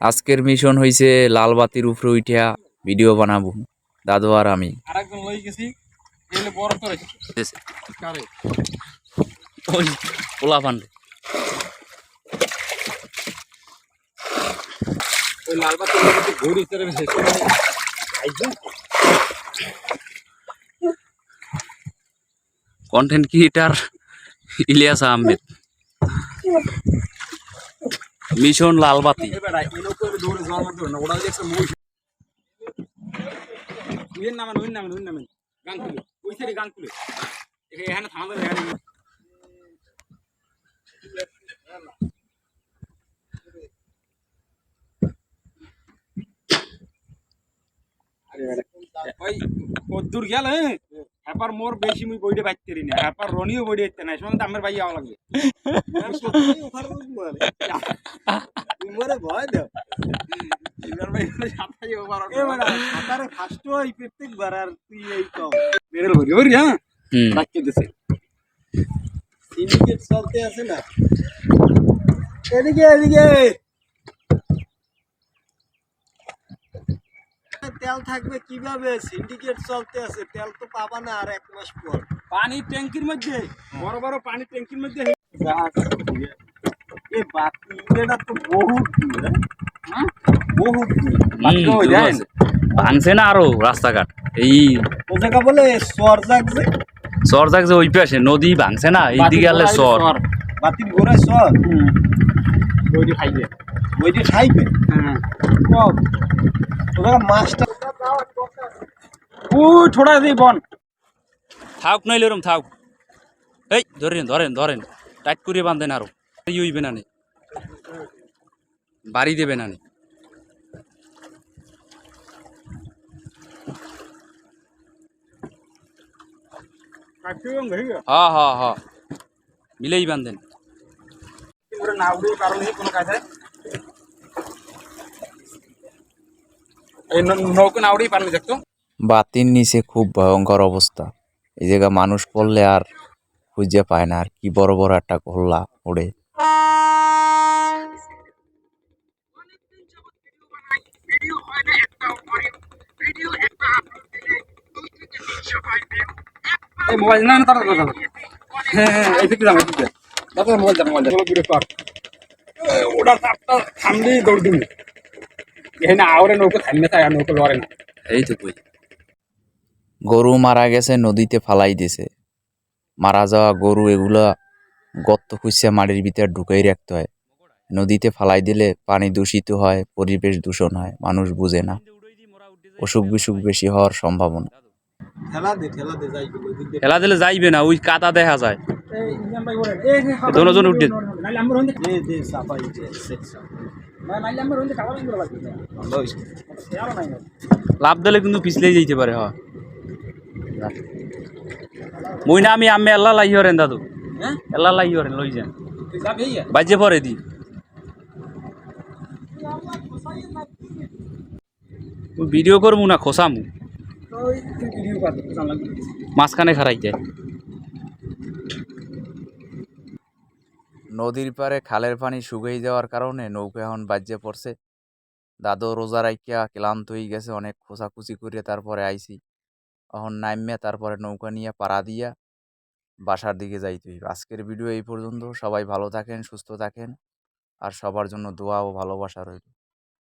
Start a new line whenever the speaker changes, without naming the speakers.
আজকের মিশন হইছে লাল বাতির উপরে উঠিয়া ভিডিও বানাবো দাদু আর আমি।
আরেকজন লই গেছি এলে বড় করে কারে
ওই পোলা পান
ওই লাল বাতি মধ্যে ঘুরি করে শেষ করে আইছে
content creator Ilias Ahmed. Mission Lal Bati.
এবারে এই লোক করে দৌড়ে যাওয়ার মতো না ওরা দেখছে মুই উইন নামেন গান খুলে ওই সাইডে গান খুলে এখানে থামাবে এখানে ওই কদ্দুর গেল হ্যাপার মোর বেশি মুই বইতে পাইতেরি না হ্যাপার রনিও বইতে পাইতে না সময় আমার ভাই যাওয়া লাগবে মরে ভয় দাও এবার ভাই সাঁতারে ওভার সাঁতারে ফার্স্ট হই প্রত্যেকবার আর তুই এই কম মেরে ভরি ভরি হ্যাঁ রাখতে দিছে সিন্ডিকেট চলতে আছে না এদিকে এদিকে তেল থাকবে কিভাবে সিন্ডিকেট চলতে আছে তেল তো পাবা না আর এক মাস পর পানি ট্যাঙ্কির মধ্যে বড় বড় পানি ট্যাঙ্কির মধ্যে এ বাতি এটা তো বহুত দূর হ্যাঁ বহুত দূর
ভাঙছে না আরো রাস্তাঘাট এই
ও জায়গা বলে সর জাগছে
চর জাগছে ওই পাশে নদী ভাঙছে না এইদিকে আলে চর
বাতির গোড়ায় সর ওইটি খাইবে ওইটি খাইবে হ্যাঁ ওরা মাছটা ওই ছোড়া দিই বন
থাক নইলে এরম থাক এই ধরেন ধরেন ধরেন টাইট করে বাঁধেন আরো ইউইবে না নে বাড়ি দেবে না নে হ্যাঁ হ্যাঁ হ্যাঁ মিলেই বাঁধেন
না উড়ে কারণে কোনো কাজে এই নৌকো না উড়েই পারবে দেখতো
বাতির নিচে খুব ভয়ঙ্কর অবস্থা। এই জায়গা মানুষ পড়লে আর খুঁজে পায় না। আর কি বড় বড় একটা গোল্লা ওড়ে।
এই মোবাইল না তার কথা হ্যাঁ হ্যাঁ এই দিকে যাও এদিকে দাদা মোবাইল দাও ভিডিও কর ওটা তাপটা থামলেই দৌড় দিবি এখানে আওরে নৌকো থামবে তাই আর নৌকো লড়ে না
এই তো কই গরু মারা গেছে নদীতে ফালাই দিছে। মারা যাওয়া গরু এগুলা গর্ত খুঁজছে মাটির ভিতরে ঢুকাই রাখতে হয়। নদীতে ফালাই দিলে পানি দূষিত হয়, পরিবেশ দূষণ হয়, মানুষ বুঝে না, অসুখ বিসুখ বেশি হওয়ার সম্ভাবনা। ঠেলা দিলে যাইবে না, ওই কাদা দেখা যায়। দোনোজন উঠে লাভ দিলে কিন্তু পিছলেই যেতে পারে। হয় মই না আমি আমি এল্লা লাই হরেন দাদু এল্লা লাই হরেন লই যান বাজে পরে দি ভিডিও করবো না খোসামু মাঝখানে খারাই যায়। নদীর পারে খালের পানি শুকিয়ে যাওয়ার কারণে নৌকা এখন বাজ্যে পড়ছে। দাদু রোজা রাখিয়া ক্লান্ত হয়ে গেছে, অনেক খোঁচাখুচি করে তারপরে আইছি। এখন নামিয়া তারপরে নৌকা নিয়ে পাড়া দিয়া বাসার দিকে যাইতে হইবে। আজকের ভিডিও এই পর্যন্ত। সবাই ভালো থাকেন, সুস্থ থাকেন, আর সবার জন্য দোয়া ও ভালোবাসা রইল।